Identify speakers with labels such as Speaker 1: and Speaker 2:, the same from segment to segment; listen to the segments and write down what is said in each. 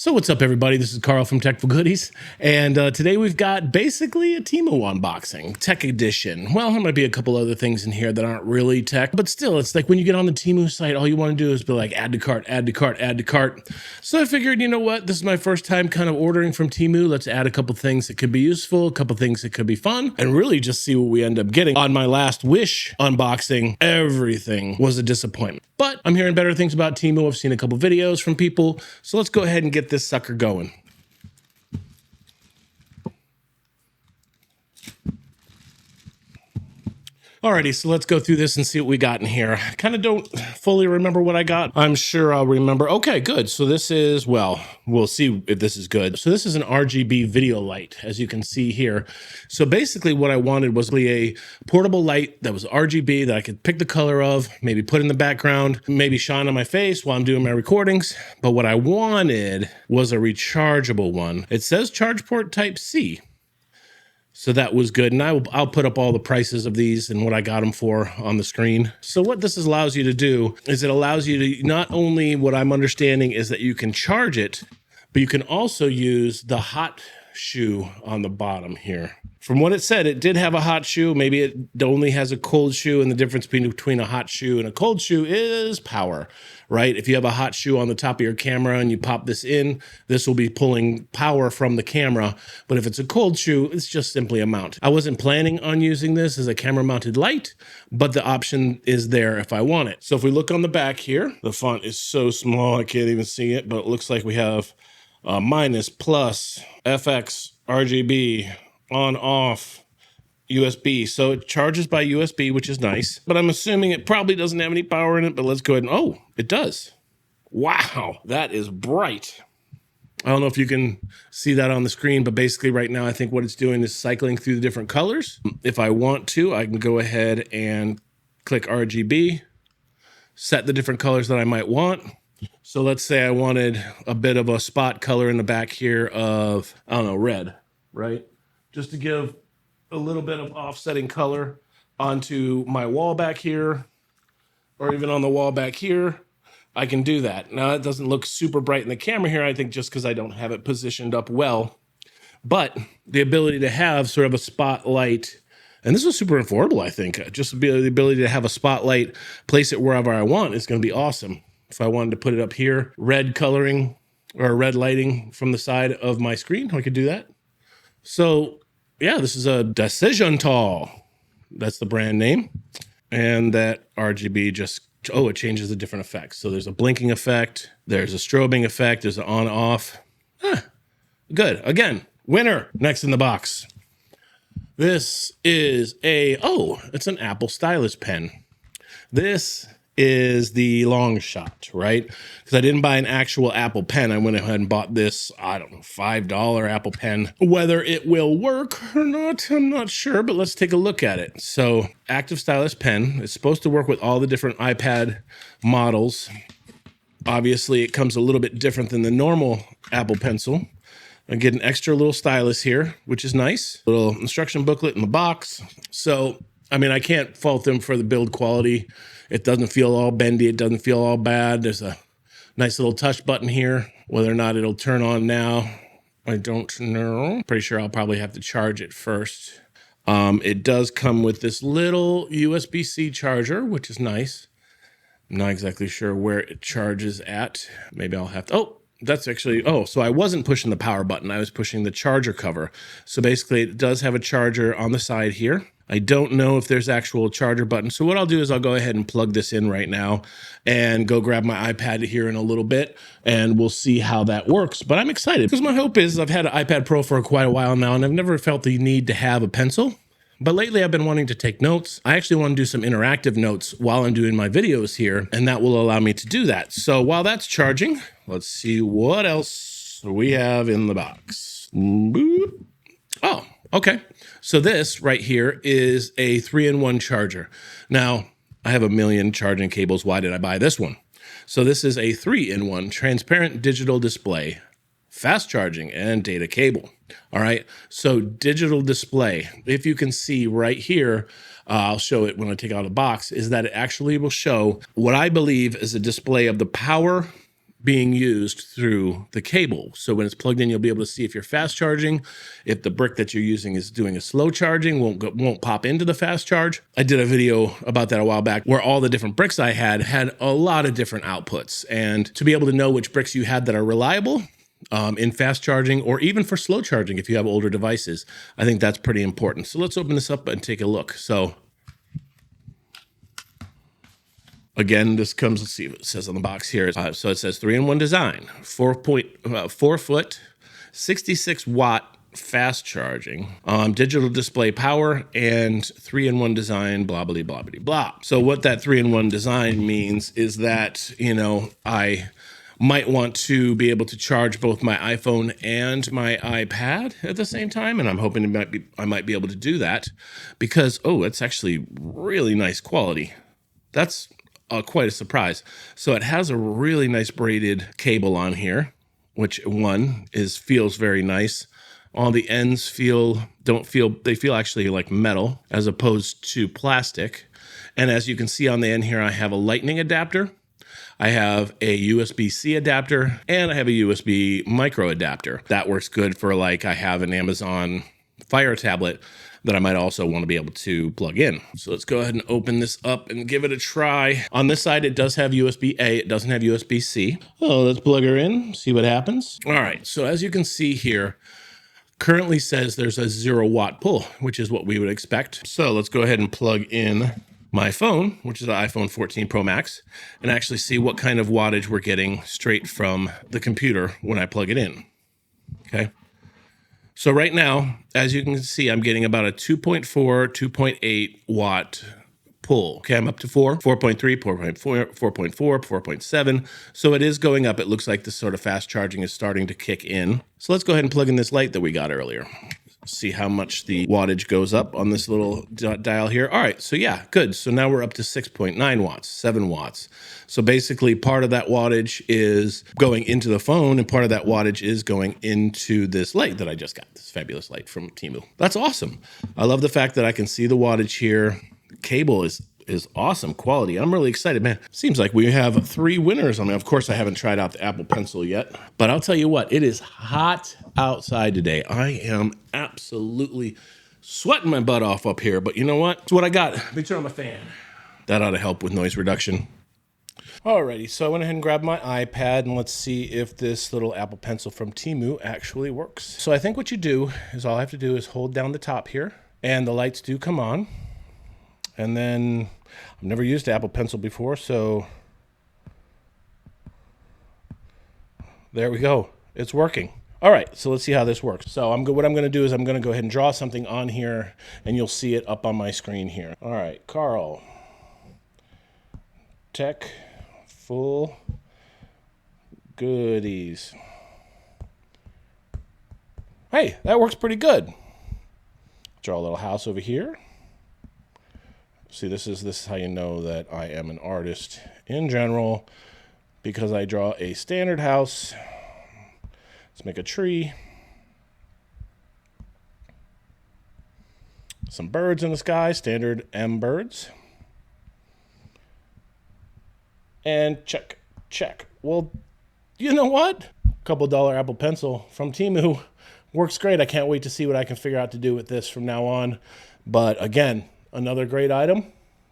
Speaker 1: So what's up, everybody? This is Carl from Techful Goodies, and today we've got basically a Temu unboxing, tech edition. Well, there might be a couple other things in here that aren't really tech, but still, it's like when you get on the Temu site, all you want to do is be like, add to cart, add to cart, add to cart. So I figured, you know what? This is my first time kind of ordering from Temu. Let's add a couple things that could be useful, a couple things that could be fun, and really just see what we end up getting. On my last Wish unboxing, everything was a disappointment. But I'm hearing better things about Temu. I've seen a couple videos from people, so let's go ahead and get this sucker going. Alrighty, so let's go through this and see what we got in here. I kind of don't fully remember what I got. I'm sure I'll remember. Okay, good. So this is, well, we'll see if this is good. So this is an RGB video light, as you can see here. So basically what I wanted was a portable light that was RGB that I could pick the color of, maybe put in the background, maybe shine on my face while I'm doing my recordings. But what I wanted was a rechargeable one. It says charge port type C. So that was good. And I'll put up all the prices of these and what I got them for on the screen. So what this allows you to do is it allows you to not only, what I'm understanding is that you can charge it, but you can also use the hot shoe on the bottom here. From what it said, it did have a hot shoe. Maybe it only has a cold shoe, and the difference between a hot shoe and a cold shoe is power, right? If you have a hot shoe on the top of your camera and you pop this in, this will be pulling power from the camera. But if it's a cold shoe, it's just simply a mount. I wasn't planning on using this as a camera mounted light, but the option is there if I want it. So if we look on the back here, the font is so small I can't even see it, but it looks like we have minus, plus, FX, RGB, on, off, USB. So it charges by USB, which is nice, but I'm assuming it probably doesn't have any power in it, but let's go ahead and, oh, it does. Wow, that is bright. I don't know if you can see that on the screen, but basically right now, I think what it's doing is cycling through the different colors. If I want to, I can go ahead and click RGB, set the different colors that I might want. So let's say I wanted a bit of a spot color in the back here of, I don't know, red, right? Just to give a little bit of offsetting color onto my wall back here, or even on the wall back here, I can do that. Now, it doesn't look super bright in the camera here, I think just because I don't have it positioned up well. But the ability to have sort of a spotlight, and this is super affordable, I think. Just the ability to have a spotlight, place it wherever I want is going to be awesome. If I wanted to put it up here, red coloring or red lighting from the side of my screen, I could do that. So yeah, this is a Decision Tall. That's the brand name. And that RGB just, oh, it changes the different effects. So there's a blinking effect, there's a strobing effect, there's an on-off. Good. Again, winner. Next in the box. This is it's an Apple stylus pen. This is the long shot, right? Because I didn't buy an actual Apple pen. I went ahead and bought this, I don't know, $5 Apple pen. Whether it will work or not, I'm not sure, but let's take a look at it. So, active stylus pen. It's supposed to work with all the different iPad models. Obviously, it comes a little bit different than the normal Apple Pencil. I get an extra little stylus here, which is nice. Little instruction booklet in the box. So, I mean, I can't fault them for the build quality. It doesn't feel all bendy. It doesn't feel all bad. There's a nice little touch button here. Whether or not it'll turn on now, I don't know. Pretty sure I'll probably have to charge it first. It does come with this little USB-C charger, which is nice. I'm not exactly sure where it charges at. Maybe I'll have to, oh, that's actually, so I wasn't pushing the power button. I was pushing the charger cover. So basically it does have a charger on the side here. I don't know if there's actual charger button. So what I'll do is I'll go ahead and plug this in right now and go grab my iPad here in a little bit, and we'll see how that works. But I'm excited because my hope is I've had an iPad Pro for quite a while now, and I've never felt the need to have a pencil. But lately I've been wanting to take notes. I actually want to do some interactive notes while I'm doing my videos here, and that will allow me to do that. So while that's charging, let's see what else we have in the box. Boop. Oh, okay. So this right here is a 3-in-1 charger. Now, I have a million charging cables. Why did I buy this one? So this is a 3-in-1 transparent digital display, fast charging, and data cable. All right, so digital display, if you can see right here, I'll show it when I take it out of the box, is that it actually will show what I believe is a display of the power being used through the cable. So when it's plugged in, you'll be able to see if you're fast charging, if the brick that you're using is doing a slow charging, won't pop into the fast charge. I did a video about that a while back where all the different bricks I had a lot of different outputs. And to be able to know which bricks you had that are reliable in fast charging or even for slow charging if you have older devices, I think that's pretty important. So let's open this up and take a look. So again, this comes, let's see what it says on the box here. So it says 3-in-1 design, 4 foot, 66 watt fast charging, digital display power, and 3-in-1 design, blah, blah, blah, blah, blah. So what that 3-in-1 design means is that, you know, I might want to be able to charge both my iPhone and my iPad at the same time. And I'm hoping I might be able to do that because, oh, it's actually really nice quality. That's quite a surprise. So it has a really nice braided cable on here, which feels very nice. All the ends they feel actually like metal as opposed to plastic. And as you can see on the end here, I have a lightning adapter. I have a USB-C adapter and I have a USB micro adapter. That works good for like I have an Amazon Fire tablet that I might also want to be able to plug in. So let's go ahead and open this up and give it a try. On this side, it does have USB-A, it doesn't have USB-C. Oh, let's plug her in, see what happens. All right, so as you can see here, currently says there's a 0-watt pull, which is what we would expect. So let's go ahead and plug in my phone, which is the iPhone 14 Pro Max, and actually see what kind of wattage we're getting straight from the computer when I plug it in, okay? So right now, as you can see, I'm getting about a 2.4, 2.8 watt pull. Okay, I'm up to 4.3, 4.4, 4.4, 4.7. So it is going up. It looks like this sort of fast charging is starting to kick in. So let's go ahead and plug in this light that we got earlier. See how much the wattage goes up on this little dial here. All right, so yeah, good. So now we're up to 6.9 watts, 7 watts. So basically part of that wattage is going into the phone and part of that wattage is going into this light that I just got, this fabulous light from Temu. That's awesome. I love the fact that I can see the wattage here. The cable is awesome quality. I'm really excited, man. Seems like we have 3 winners. I mean, of course, I haven't tried out the Apple Pencil yet, but I'll tell you what, it is hot outside today. I am absolutely sweating my butt off up here, but you know what? It's what I got. Let me turn on my fan. That ought to help with noise reduction. Alrighty, so I went ahead and grabbed my iPad and let's see if this little Apple Pencil from Temu actually works. So I think what you do is all I have to do is hold down the top here and the lights do come on. And then I've never used Apple Pencil before, so there we go. It's working. All right, so let's see how this works. So what I'm going to do is I'm going to go ahead and draw something on here, and you'll see it up on my screen here. All right, Carl. Tech full goodies. Hey, that works pretty good. Draw a little house over here. See, this is how you know that I am an artist in general, because I draw a standard house. Let's make a tree. Some birds in the sky, standard M birds. And check, check. Well, you know what? Couple $1 Apple Pencil from Temu works great. I can't wait to see what I can figure out to do with this from now on. But again, another great item.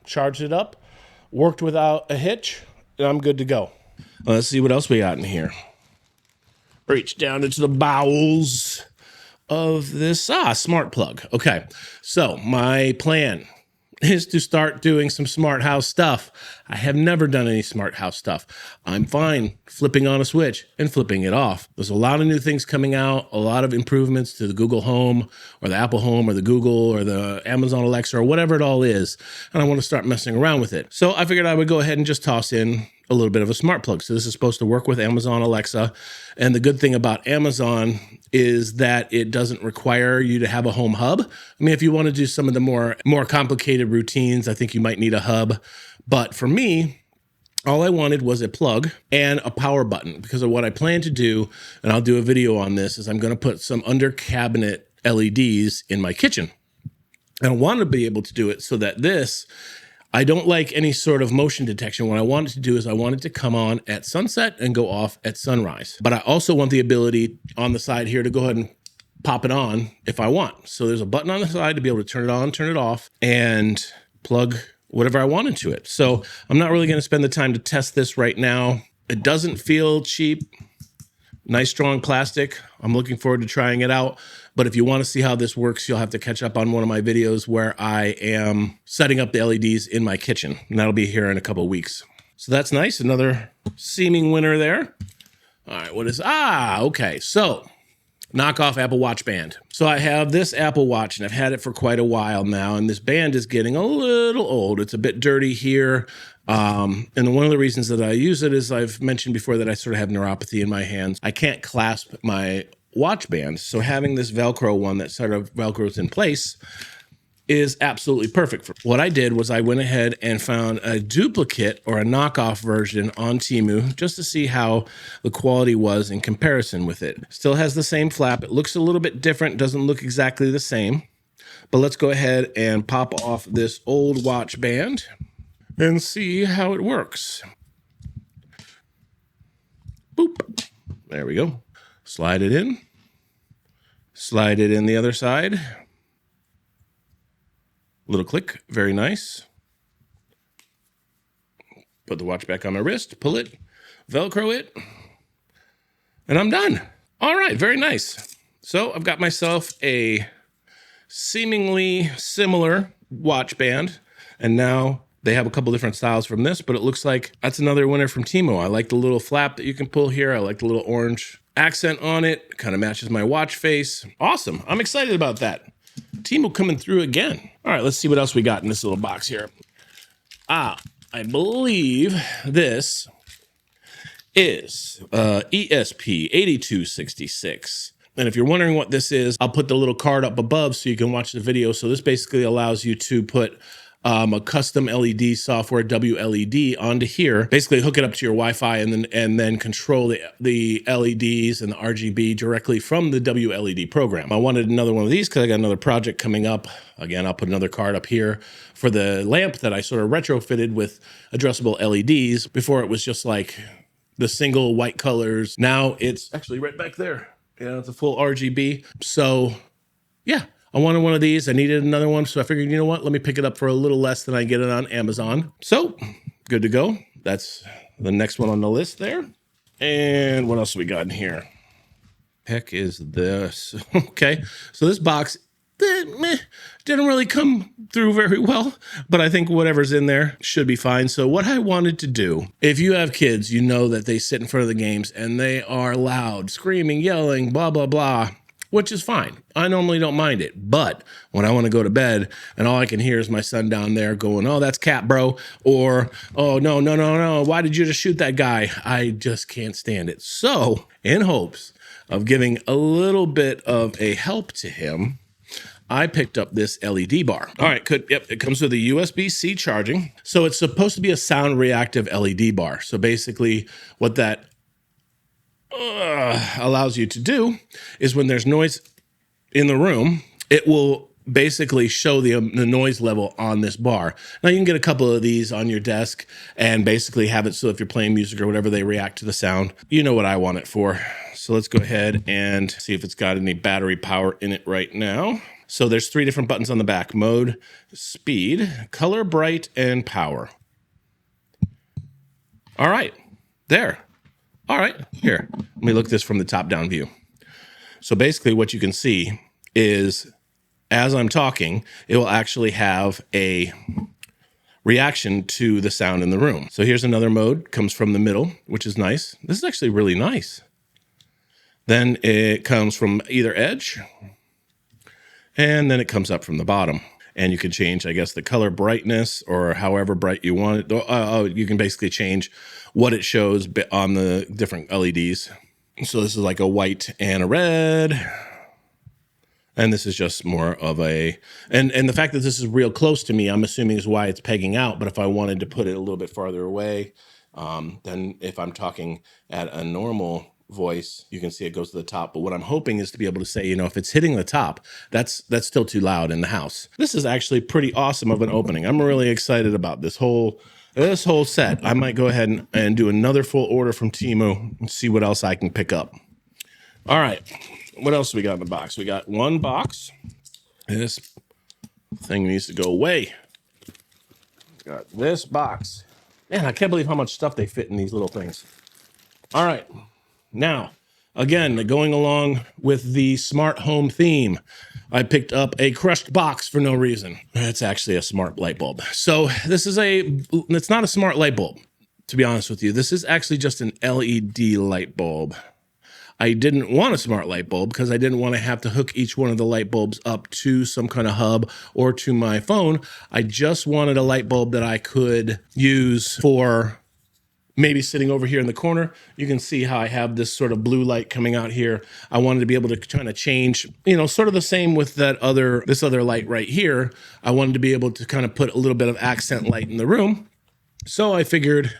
Speaker 1: Charged it up, worked without a hitch, and I'm good to go. Let's see what else we got in here. Reach down into the bowels of this smart plug. Okay, so my plan is to start doing some smart house stuff. I have never done any smart house stuff. I'm fine flipping on a switch and flipping it off. There's a lot of new things coming out, a lot of improvements to the Google Home or the Apple Home or the Google or the Amazon Alexa or whatever it all is. And I want to start messing around with it. So I figured I would go ahead and just toss in a little bit of a smart plug. So this is supposed to work with Amazon Alexa. And the good thing about Amazon is that it doesn't require you to have a home hub. I mean, if you want to do some of the more complicated routines, I think you might need a hub. But for me, all I wanted was a plug and a power button, because of what I plan to do, and I'll do a video on this, is I'm going to put some under cabinet LEDs in my kitchen. And I want to be able to do it so that this, I don't like any sort of motion detection. What I want it to do is I want it to come on at sunset and go off at sunrise. But I also want the ability on the side here to go ahead and pop it on if I want. So there's a button on the side to be able to turn it on, turn it off, and plug whatever I want into it. So I'm not really going to spend the time to test this right now. It doesn't feel cheap. Nice strong plastic. I'm looking forward to trying it out. But if you want to see how this works, you'll have to catch up on one of my videos where I am setting up the LEDs in my kitchen. And that'll be here in a couple of weeks. So that's nice. Another seeming winner there. All right, what is, okay. So knockoff Apple Watch band. So I have this Apple Watch and I've had it for quite a while now. And this band is getting a little old. It's a bit dirty here. And one of the reasons that I use it is I've mentioned before that I sort of have neuropathy in my hands. I can't clasp my watch band. So having this Velcro one that sort of Velcros in place is absolutely perfect. What I did was I went ahead and found a duplicate or a knockoff version on Temu just to see how the quality was in comparison with it. Still has the same flap. It looks a little bit different, doesn't look exactly the same. But let's go ahead and pop off this old watch band and see how it works. Boop. There we go. Slide it in. Slide it in the other side. Little click. Very nice. Put the watch back on my wrist. Pull it. Velcro it. And I'm done. All right. Very nice. So I've got myself a seemingly similar watch band. And now they have a couple different styles from this, but it looks like that's another winner from Temu. I like the little flap that you can pull here. I like the little orange accent on it. Kind of matches my watch face. Awesome. I'm excited about that. Temu coming through again. All right, let's see what else we got in this little box here. I believe this is ESP8266. And if you're wondering what this is, I'll put the little card up above so you can watch the video. So this basically allows you to put a custom LED software WLED onto here, basically hook it up to your Wi-Fi and then control the LEDs and the RGB directly from the WLED program. I wanted another one of these because I got another project coming up. Again, I'll put another card up here for the lamp that I sort of retrofitted with addressable LEDs. Before it was just like the single white colors. Now it's actually right back there. Yeah, it's a full RGB. So yeah. I wanted one of these. I needed another one. So I figured, you know what? Let me pick it up for a little less than I get it on Amazon. So good to go. That's the next one on the list there. And what else we got in here? Heck is this? Okay. So this box didn't really come through very well, but I think whatever's in there should be fine. So what I wanted to do, if you have kids, you know that they sit in front of the games and they are loud, screaming, yelling, blah, blah, blah, which is fine. I normally don't mind it. But when I want to go to bed and all I can hear is my son down there going, oh, that's cat, bro. Or, oh, no. Why did you just shoot that guy? I just can't stand it. So in hopes of giving a little bit of a help to him, I picked up this LED bar. All right, good. Yep, it comes with a USB-C charging. So it's supposed to be a sound-reactive LED bar. So basically what that allows you to do is when there's noise in the room, it will basically show the noise level on this bar. Now you can get a couple of these on your desk and basically have it so if you're playing music or whatever, they react to the sound. You know what I want it for. So let's go ahead and see if it's got any battery power in it right now. So there's 3 different buttons on the back: mode, speed, color, bright, and power. All right, there. All right, here, let me look at this from the top-down view. So basically what you can see is as I'm talking, it will actually have a reaction to the sound in the room. So here's another mode, comes from the middle, which is nice. This is actually really nice. Then it comes from either edge, and then it comes up from the bottom. And you can change, I guess, the color brightness or however bright you want it. You can basically change what it shows on the different LEDs. So this is like a white and a red. And this is just more of a, and the fact that this is real close to me, I'm assuming is why it's pegging out. But if I wanted to put it a little bit farther away, then if I'm talking at a normal voice, you can see it goes to the top. But what I'm hoping is to be able to say, you know, if it's hitting the top, that's still too loud in the house. This is actually pretty awesome of an opening. I'm really excited about this whole set. I might go ahead and do another full order from Temu and see what else I can pick up. All right, what else do we got in the box? We got one box. This thing needs to go away. Got this box. Man, I can't believe how much stuff they fit in these little things. All right, now, again, going along with the smart home theme, I picked up a crushed box for no reason. It's actually a smart light bulb. So this is it's not a smart light bulb, to be honest with you. This is actually just an LED light bulb. I didn't want a smart light bulb because I didn't want to have to hook each one of the light bulbs up to some kind of hub or to my phone. I just wanted a light bulb that I could use for maybe sitting over here in the corner. You can see how I have this sort of blue light coming out here. I wanted to be able to kind of change, you know, sort of the same with this other light right here. I wanted to be able to kind of put a little bit of accent light in the room. So I figured,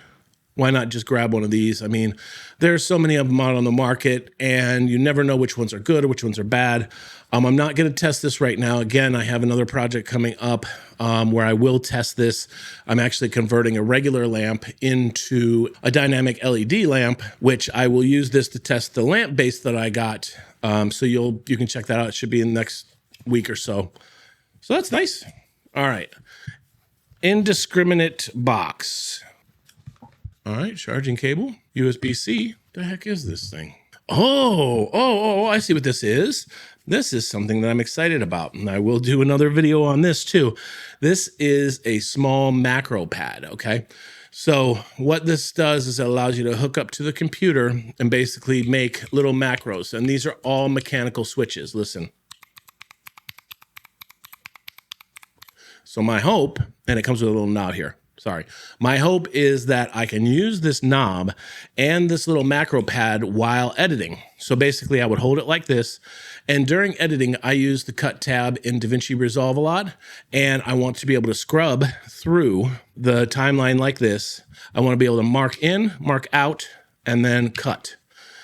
Speaker 1: why not just grab one of these? I mean, there's so many of them out on the market, and you never know which ones are good or which ones are bad. I'm not going to test this right now. Again, I have another project coming up where I will test this. I'm actually converting a regular lamp into a dynamic LED lamp, which I will use this to test the lamp base that I got. So you can check that out. It should be in the next week or so. So that's nice. All right. Indiscriminate box. All right, charging cable, USB-C. The heck is this thing? Oh, I see what this is. This is something that I'm excited about, and I will do another video on this too. This is a small macro pad, okay? So what this does is it allows you to hook up to the computer and basically make little macros, and these are all mechanical switches. Listen. So my hope, and it comes with a little knob here. Sorry. My hope is that I can use this knob and this little macro pad while editing. So basically I would hold it like this. And during editing, I use the cut tab in DaVinci Resolve a lot. And I want to be able to scrub through the timeline like this. I want to be able to mark in, mark out, and then cut.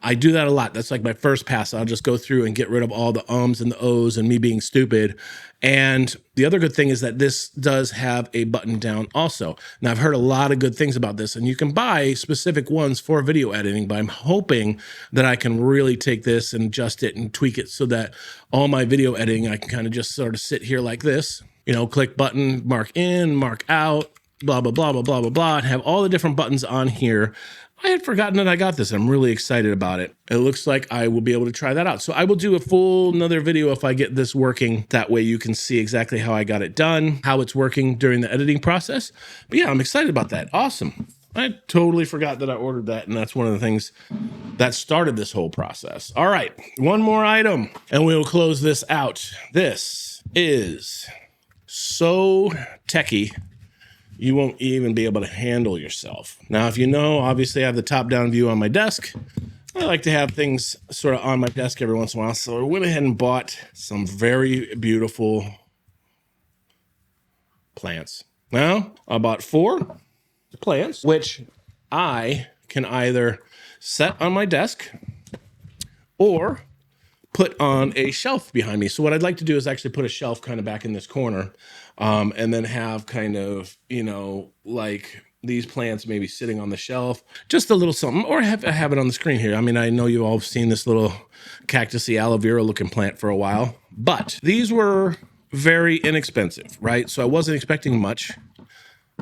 Speaker 1: I do that a lot. That's like my first pass. I'll just go through and get rid of all the ums and the ohs and me being stupid. And the other good thing is that this does have a button down also. Now, I've heard a lot of good things about this, and you can buy specific ones for video editing, but I'm hoping that I can really take this and adjust it and tweak it so that all my video editing, I can kind of just sort of sit here like this, you know, click button, mark in, mark out, blah, blah, blah, blah, blah, blah, blah, and have all the different buttons on here. I had forgotten that I got this. I'm really excited about it. It looks like I will be able to try that out. So I will do a full another video if I get this working. That way you can see exactly how I got it done, how it's working during the editing process. But yeah, I'm excited about that. Awesome. I totally forgot that I ordered that, and that's one of the things that started this whole process. All right, one more item, and we'll close this out. This is so techie, you won't even be able to handle yourself. Now, if you know, obviously I have the top-down view on my desk. I like to have things sort of on my desk every once in a while, so I went ahead and bought some very beautiful plants. Now, I bought 4 plants, which I can either set on my desk or put on a shelf behind me. So what I'd like to do is actually put a shelf kind of back in this corner, and then have kind of, you know, like these plants maybe sitting on the shelf, just a little something, or have it on the screen here. I mean, I know you've all seen this little cactusy aloe vera looking plant for a while, but these were very inexpensive, right? So I wasn't expecting much,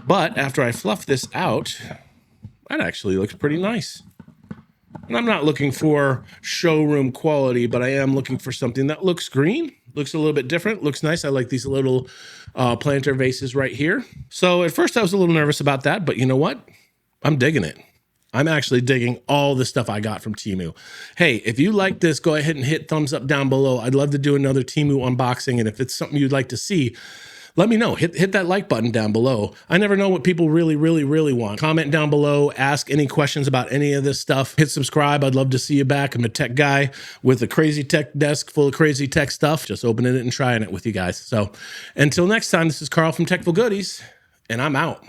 Speaker 1: but after I fluffed this out, that actually looks pretty nice. And I'm not looking for showroom quality, but I am looking for something that looks green, looks a little bit different, looks nice. I like these little planter vases right here. So at first I was a little nervous about that, but you know what? I'm digging it. I'm actually digging all the stuff I got from Temu. Hey, if you like this, go ahead and hit thumbs up down below. I'd love to do another Temu unboxing, and if it's something you'd like to see, let me know. Hit that like button down below. I never know what people really, really, really want. Comment down below. Ask any questions about any of this stuff. Hit subscribe. I'd love to see you back. I'm a tech guy with a crazy tech desk full of crazy tech stuff. Just opening it and trying it with you guys. So until next time, this is Carl from Techful Goodies, and I'm out.